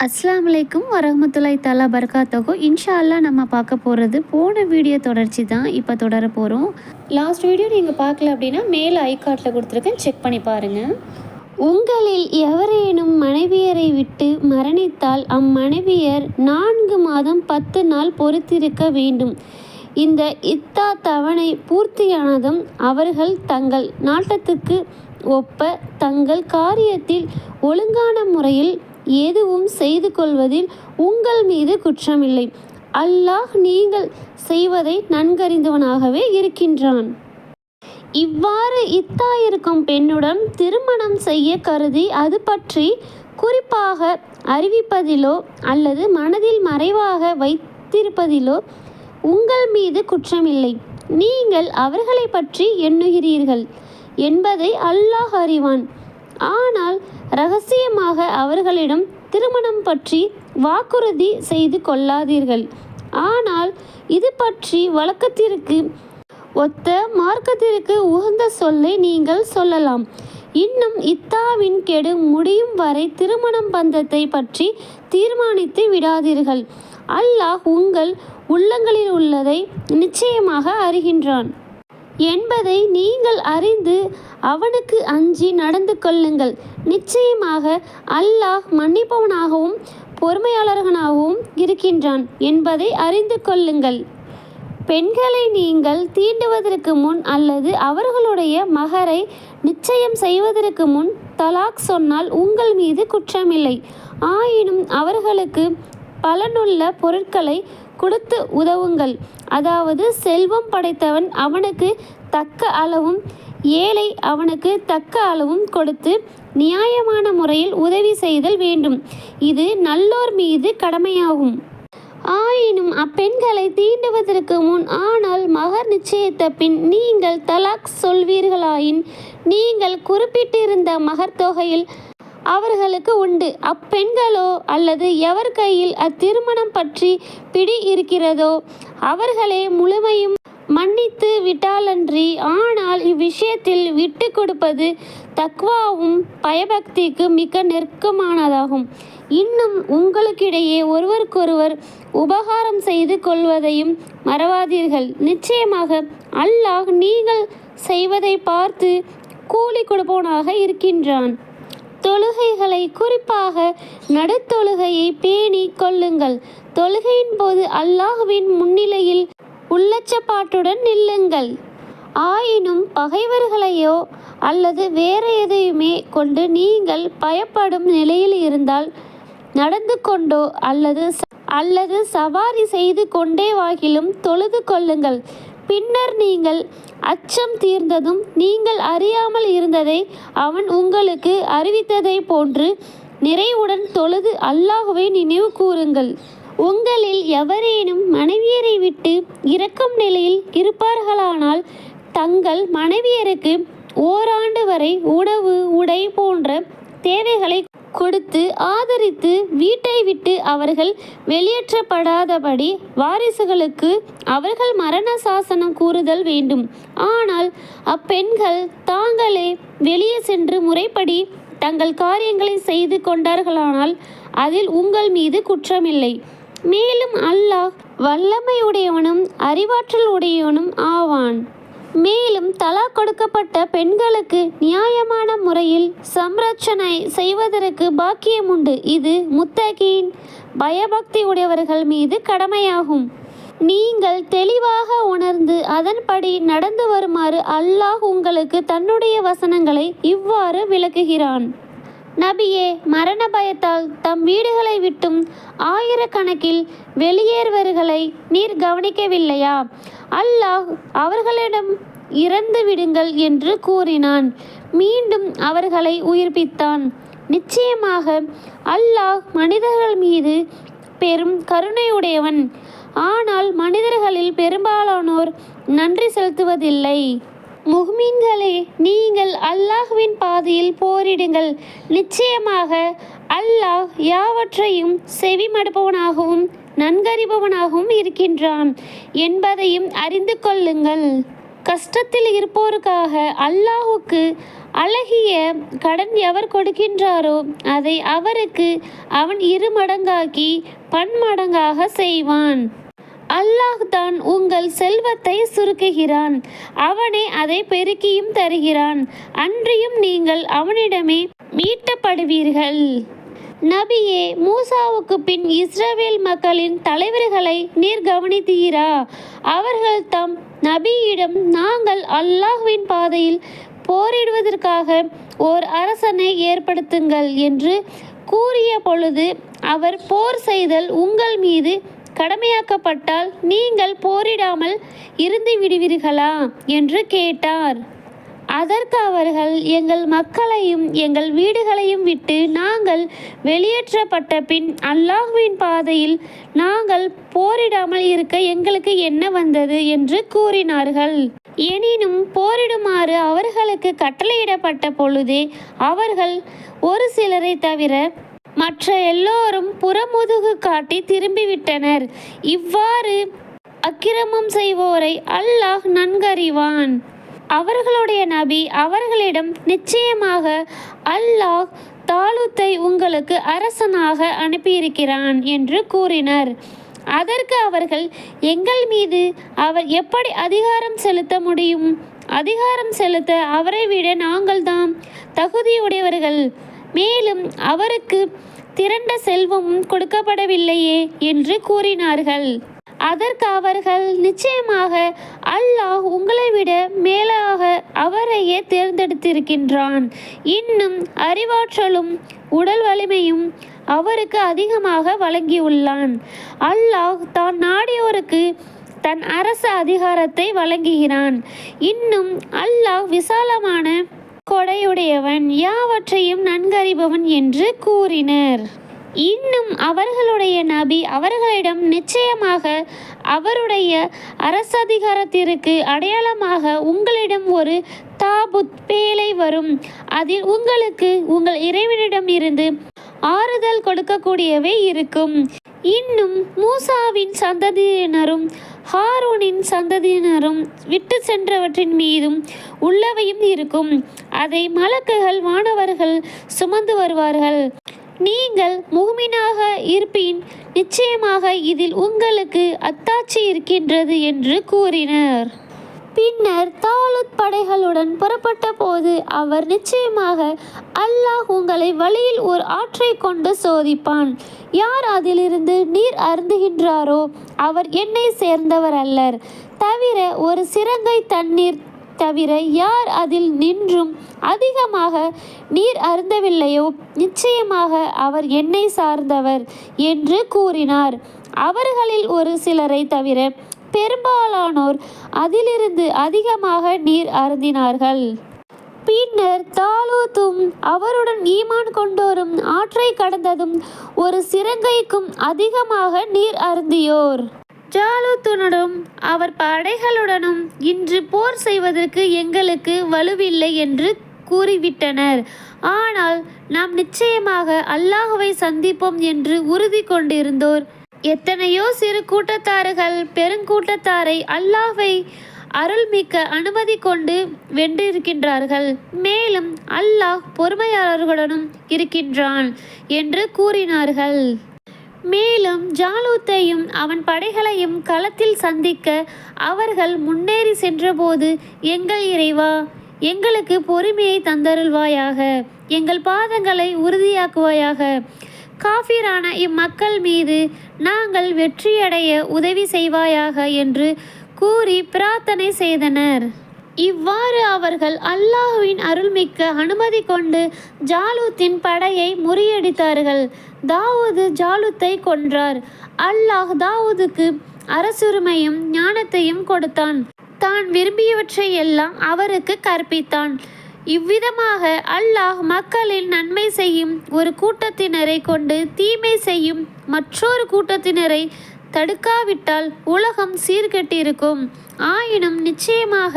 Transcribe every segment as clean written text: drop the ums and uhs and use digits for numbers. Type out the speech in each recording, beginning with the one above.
அஸ்ஸலாமு அலைக்கும் வரஹ்மத்துல்லாஹி தஆலா பரகாத்துஹு. இன்ஷா அல்லாஹ் நம்ம பார்க்க போகிறது போன வீடியோ தொடர்ச்சி தான் இப்போ தொடர போகிறோம். லாஸ்ட் வீடியோ நீங்கள் பார்க்கல அப்படின்னா மேலே ஐகார்ட்டில் கொடுத்துருக்கேன், செக் பண்ணி பாருங்கள். உங்களில் எவரேனும் மனைவியரை விட்டு மரணித்தால் அம்மனைவியர் 4 மாதம் 10 நாள் பொறுத்திருக்க வேண்டும். இந்த இத்தா தவணை பூர்த்தியானதும் அவர்கள் தங்கள் நாட்டத்துக்கு ஒப்ப தங்கள் காரியத்தில் ஒழுங்கான முறையில் எதுவும் செய்து கொள்வதில் உங்கள் மீது குற்றமில்லை. அல்லாஹ் நீங்கள் செய்வதை நன்கறிந்தவனாகவே இருக்கின்றான். இவ்வாறு இத்தா இருக்கும் பெண்ணுடன் திருமணம் செய்ய கருதி அது பற்றி குறிப்பாக அறிவிப்பதிலோ அல்லது மனதில் மறைவாக வைத்திருப்பதிலோ உங்கள் மீது குற்றமில்லை. நீங்கள் அவர்களை பற்றி எண்ணுகிறீர்கள் என்பதை அல்லாஹ் அறிவான். ஆனால் இரகசியமாக அவர்களிடம் திருமணம் பற்றி வாக்குறுதி செய்து கொள்ளாதீர்கள். ஆனால் இது பற்றி வழக்கத்திற்கு ஒத்த மார்க்கத்திற்கு உகந்த சொல்லை நீங்கள் சொல்லலாம். இன்னும் இத்தாவின் கெடு முடியும் வரை திருமணம் பந்தத்தை பற்றி தீர்மானித்து விடாதீர்கள். அல்லாஹ் உங்கள் உள்ளங்களில் உள்ளதை நிச்சயமாக அறிகின்றான் என்பதை நீங்கள் அறிந்து அவனுக்கு அஞ்சி நடந்து கொள்ளுங்கள். நிச்சயமாக அல்லாஹ் மன்னிப்பவனாகவும் பொறுமையாளர்களாகவும் இருக்கின்றான் என்பதை அறிந்து கொள்ளுங்கள். பெண்களை நீங்கள் தீண்டுவதற்கு முன் அல்லது அவர்களுடைய மகரை நிச்சயம் செய்வதற்கு முன் தலாக் சொன்னால் உங்கள் மீது குற்றமில்லை. ஆயினும் அவர்களுக்கு பலனுள்ள பொருட்களை கொடுத்து உதவுங்கள். அதாவது செல்வம் படைத்தவன் அவனுக்கு தக்க அளவும் ஏழை அவனுக்கு தக்க அளவும் கொடுத்து நியாயமான முறையில் உதவி செய்தல் வேண்டும். இது நல்லோர் மீது கடமையாகும். ஆயினும் அப்பெண்களை தீண்டுவதற்கு முன் ஆனால் மகர் நிச்சயித்த பின் நீங்கள் தலாக் சொல்வீர்களாயின் நீங்கள் குறிப்பிட்டிருந்த மகர் தொகையில் அவர்களுக்கு உண்டு. அப்பெண்களோ அல்லது எவர் கையில் அத்திருமணம் பற்றி பிடி இருக்கிறதோ அவர்களே முழுமையும் மன்னித்து விட்டாலன்றி. ஆனால் இவ்விஷயத்தில் விட்டு கொடுப்பது தக்வாவும் பயபக்திக்கு மிக நெருக்கமானதாகும். இன்னும் உங்களுக்கிடையே ஒருவருக்கொருவர் உபகாரம் செய்து கொள்வதையும் மறவாதீர்கள். நிச்சயமாக அல்லாஹ் நீங்கள் செய்வதை பார்த்து கூலி கொடுப்பவனாக இருக்கின்றான். தொழுகைகளை குறிப்பாக நடுத்தொழுகையை பேணி கொள்ளுங்கள். தொழுகையின் போது அல்லாஹ்வின் முன்னிலையில் உள்ளச்சப்பாட்டுடன் நில்லுங்கள். ஆயினும் பகைவர்களையோ அல்லது வேறு எதையுமே கொண்டு நீங்கள் பயப்படும் நிலையில் இருந்தால் நடந்து கொண்டோ அல்லது சவாரி செய்து கொண்டேவாகிலும் தொழுது கொள்ளுங்கள். பின்னர் நீங்கள் அச்சம் தீர்ந்ததும் நீங்கள் அறியாமல் இருந்ததை அவன் உங்களுக்கு அறிவித்ததை போன்று நிறைவுடன் தொழுது அல்லாஹ்வை நினைவு கூறுங்கள். உங்களில் எவரேனும் மனைவியரை விட்டு இறக்கும் நிலையில் இருப்பார்களானால் தங்கள் மனைவியருக்கு ஓராண்டு வரை உணவு உடை போன்ற தேவைகளை கொடுத்து ஆதரித்து வீட்டை விட்டு அவர்கள் வெளியேற்றப்படாதபடி வாரிசுகளுக்கு அவர்கள் மரண சாசனம் கூறுதல் வேண்டும். ஆனால் அப்பெண்கள் தாங்களே வெளியே சென்று முறைப்படி தங்கள் காரியங்களை செய்து கொண்டார்களானால் அதில் உங்கள் மீது குற்றமில்லை. மேலும் அல்லாஹ் வல்லமையுடையவனும் அறிவாற்றல் உடையவனும் ஆவான். மேலும் தலாக் கொடுக்கப்பட்ட பெண்களுக்கு நியாயமான முறையில் சம்ரட்சணை செய்வதற்கு பாக்கியம் உண்டு. இது முத்தகீன் பயபக்தி உடையவர்கள் மீது கடமையாகும். நீங்கள் தெளிவாக உணர்ந்து அதன்படி நடந்து வருமாறு அல்லாஹ் உங்களுக்கு தன்னுடைய வசனங்களை இவ்வாறு விளக்குகிறான். நபியே, மரண பயத்தால் தம் வீடுகளை விட்டும் ஆயிரக்கணக்கில் வெளியேறுவர்களை நீர் கவனிக்கவில்லையா? அல்லாஹ் அவர்களிடம் இறந்து விடுங்கள் என்று கூறினான். மீண்டும் அவர்களை உயிர்ப்பித்தான். நிச்சயமாக அல்லாஹ் மனிதர்கள் மீது பெரும் கருணையுடையவன். ஆனால் மனிதர்களில் பெரும்பாலானோர் நன்றி செலுத்துவதில்லை. முஃமின்களே, நீங்கள் அல்லாஹ்வின் பாதையில் போரிடுங்கள். நிச்சயமாக அல்லாஹ் யாவற்றையும் செவிமடுப்பவனாகவும் நன்கறிபவனாகவும் இருக்கின்றான் என்பதையும் அறிந்து கொள்ளுங்கள். கஷ்டத்தில் இருப்போருக்காக அல்லாஹுக்கு அழகிய கடன் எவர் கொடுக்கின்றாரோ அதை அவருக்கு அவன் 2 மடங்காக்கி பன்மடங்காக செய்வான். அல்லாஹ் தான் உங்கள் செல்வத்தை சுருக்குகிறான். அவனே அதை பெருக்கியும் தருகிறான். அன்றியும் நீங்கள் அவனிடமே மீட்டப்படுவீர்கள். நபியே, மூசாவுக்கு பின் இஸ்ரவேல் மக்களின் தலைவர்களை நீர் கவனித்தீரா? அவர்கள் தம் நபியிடம், நாங்கள் அல்லாஹ்வின் பாதையில் போரிடுவதற்காக ஓர் அரசனை ஏற்படுத்துங்கள் என்று கூறிய பொழுது, அவர் போர் செய்தல் உங்கள் மீது கடமையாக்கப்பட்டால் நீங்கள் போரிடாமல் இருந்து விடுவீர்களா என்று கேட்டார். அதற்கு அவர்கள், எங்கள் மக்களையும் எங்கள் வீடுகளையும் விட்டு நாங்கள் வெளியேற்றப்பட்ட பின் அல்லாஹ்வின் பாதையில் நாங்கள் போரிடாமல் இருக்க எங்களுக்கு என்ன வந்தது என்று கூறினார்கள். எனினும் போரிடுமாறு அவர்களுக்கு கட்டளையிடப்பட்ட பொழுதே அவர்கள் ஒரு சிலரை தவிர மற்ற எல்லோரும் புறமுதுகு காட்டி திரும்பிவிட்டனர். இவ்வாறு அக்கிரமம் செய்வோரை அல்லாஹ் நன்கறிவான். அவர்களுடைய நபி அவர்களிடம், நிச்சயமாக அல்லாஹ் தாலூத்தை உங்களுக்கு அரசனாக அனுப்பியிருக்கிறான் என்று கூறினர். அதற்கு அவர்கள், எங்கள் மீது அவர் எப்படி அதிகாரம் செலுத்த முடியும்? அதிகாரம் செலுத்த அவரை விட நாங்கள்தான் தகுதியுடையவர்கள். மேலும் அவருக்கு திரண்ட செல்வமும் கொடுக்கப்படவில்லையே என்று கூறினார்கள். அதற்கு அவர்கள், நிச்சயமாக அல்லாஹ் உங்களை விட மேலாக அவரையே தேர்ந்தெடுத்திருக்கின்றான். இன்னும் அறிவாற்றலும் உடல் வலிமையும் அவருக்கு அதிகமாக வழங்கியுள்ளான். அல்லாஹ் தான் நாடியோருக்கு தன் அரச அதிகாரத்தை வழங்குகிறான். இன்னும் அல்லாஹ் விசாலமான கொடையுடையவன், யாவற்றையும் நன்கறிபவன் என்று கூறினர். இன்னும் அவர்களுடைய நபி அவர்களிடம், நிச்சயமாக அவருடைய அரசதிகாரத்திற்கு அடையாளமாக உங்களிடம் ஒரு தாபுத் பேழை வரும். அதில் உங்களுக்கு உங்கள் இறைவனிடம் இருந்து ஆறுதல் கொடுக்கக்கூடியவை இருக்கும். இன்னும் மூசாவின் சந்ததியினரும் ஹாரூனின் சந்ததியினரும் விட்டு சென்றவற்றின் மீதும் உள்ளவையும் இருக்கும். அதை மலக்குகள் வானவர்கள் சுமந்து வருவார்கள். நீங்கள் முஃமினாக இருப்பின் நிச்சயமாக இதில் உங்களுக்கு அத்தாட்சி இருக்கின்றது என்று கூறினர். பின்னர் தாலூத் படைகளுடன் புறப்பட்ட போது அவர், நிச்சயமாக அல்லாஹ் உங்களை வழியில் ஒரு ஆற்றை கொண்டு சோதிப்பான். யார் அதிலிருந்து நீர் அருந்துகின்றாரோ அவர் என்னை சேர்ந்தவர் அல்லர். தவிர ஒரு சிறங்கை தண்ணீர் தவிர யார் அதில் நின்றும் அதிகமாக நீர் அருந்தவில்லையோ நிச்சயமாக அவர் என்னை சார்ந்தவர் என்று கூறினார். அவர்களில் ஒரு சிலரை தவிர பெரும்பாலானோர் அதிலிருந்து அதிகமாக நீர் அருந்தினார்கள். பின்னர் தாலூத்தும் அவருடன் ஈமான் கொண்டோரும் ஆற்றை கடந்ததும் ஒரு சிறங்கைக்கும் அதிகமாக நீர் அருந்தியோர் ஜாலூத்துடனும் அவர் படைகளுடனும் இன்று போர் செய்வதற்கு எங்களுக்கு வலுவில்லை என்று கூறிவிட்டனர். ஆனால் நாம் நிச்சயமாக அல்லாஹ்வை சந்திப்போம் என்று உறுதி கொண்டிருந்தோர் எத்தனையோ சிறு கூட்டத்தார்கள் பெருங்கூட்டத்தாரை அல்லாஹ்வை அருள்மிக்க அனுமதி கொண்டு வென்றிருக்கின்றார்கள். மேலும் அல்லாஹ் பொறுமையாளர்களுடனும் இருக்கின்றான் என்று கூறினார்கள். மேலும் ஜாலூத்தையும் அவன் படைகளையும் களத்தில் சந்திக்க அவர்கள் முன்னேறி சென்றபோது, எங்கள் இறைவா, எங்களுக்கு பொறுமையை தந்தருள்வாயாக, எங்கள் பாதங்களை உறுதியாக்குவாயாக, காஃபிரான இம்மக்கள் மீது நாங்கள் வெற்றியடைய உதவி செய்வாயாக என்று கூறி பிரார்த்தனை செய்தனர். இவ்வாறு அவர்கள் அல்லாஹ்வின் அருள்மிக்க அனுமதி கொண்டு ஜாலூத்தின் படையை முறியடித்தார்கள். தாவூது ஜாலூத்தை கொன்றார். அல்லாஹ் தாவூதுக்கு அரசுரிமையும் ஞானத்தையும் கொடுத்தான். தான் விரும்பியவற்றை எல்லாம் அவருக்கு கற்பித்தான். இவ்விதமாக அல்லாஹ் மக்களில் நன்மை செய்யும் ஒரு கூட்டத்தினரை கொண்டு தீமை செய்யும் மற்றொரு கூட்டத்தினரை தடுக்காவிட்டால் உலகம் சீர்கெட்டிருக்கும். ஆயினும் நிச்சயமாக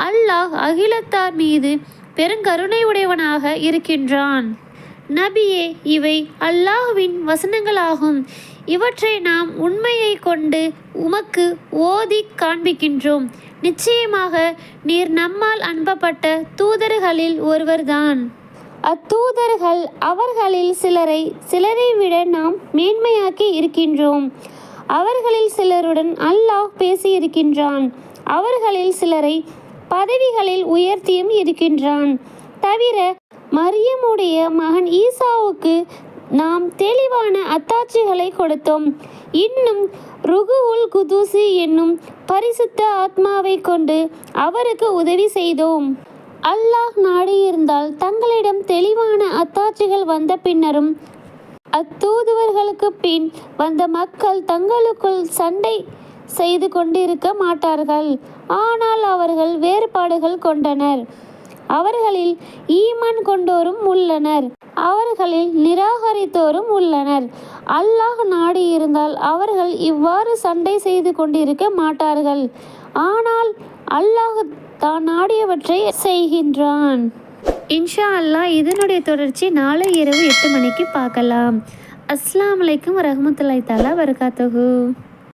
அல்லாஹ் அகிலத்தார் மீது பெருங்கருணை உடையவனாக இருக்கின்றான். நபியே, இவை அல்லாஹ்வின் வசனங்களாகும். இவற்றை நாம் உண்மையை கொண்டு உமக்கு ஓதி காண்பிக்கின்றோம். நிச்சயமாக நீர் நம்மால் அனுப்பப்பட்ட தூதர்களில் ஒருவர்தான். அத்தூதர்கள் அவர்களில் சிலரை விட நாம் மேன்மையாக்கி இருக்கின்றோம். அவர்களில் சிலருடன் அல்லாஹ் பேசியிருக்கின்றான். அவர்களில் சிலரை பதவிகளில் உயர்த்தியும் இருக்கின்றான். தவிர மரியமுடைய மகன் ஈசாவுக்கு நாம் தெளிவான அத்தாட்சிகளை கொடுத்தோம். இன்னும் ருகுவுல் குதுசி என்னும் பரிசுத்த ஆத்மாவை கொண்டு அவருக்கு உதவி செய்தோம். அல்லாஹ் நாடியிருந்தால் தங்களிடம் தெளிவான அத்தாட்சிகள் வந்த பின்னரும் அத்தூதுவர்களுக்கு பின் வந்த மக்கள் தங்களுக்குள் சண்டை செய்து கொண்டிருக்க மாட்டார்கள். ஆனால் அவர்கள் வேறுபாடுகள் கொண்டனர். அவர்களில் ஈமான் கொண்டோரும் உள்ளனர், அவர்களில் நிராகரித்தோரும் உள்ளனர். அல்லாஹ் நாடியிருந்தால் அவர்கள் இவ்வாறு சண்டை செய்து கொண்டிருக்க மாட்டார்கள். ஆனால் அல்லாஹ் தான் நாடியவற்றை செய்கின்றான். இன்ஷா அல்லாஹ் இதனுடைய தொடர்ச்சி நாளை இரவு 8 மணிக்கு பார்க்கலாம். அஸ்ஸலாமு அலைக்கும் வரஹ்மத்துல்லாஹி தஆலா வபரகாத்துஹு.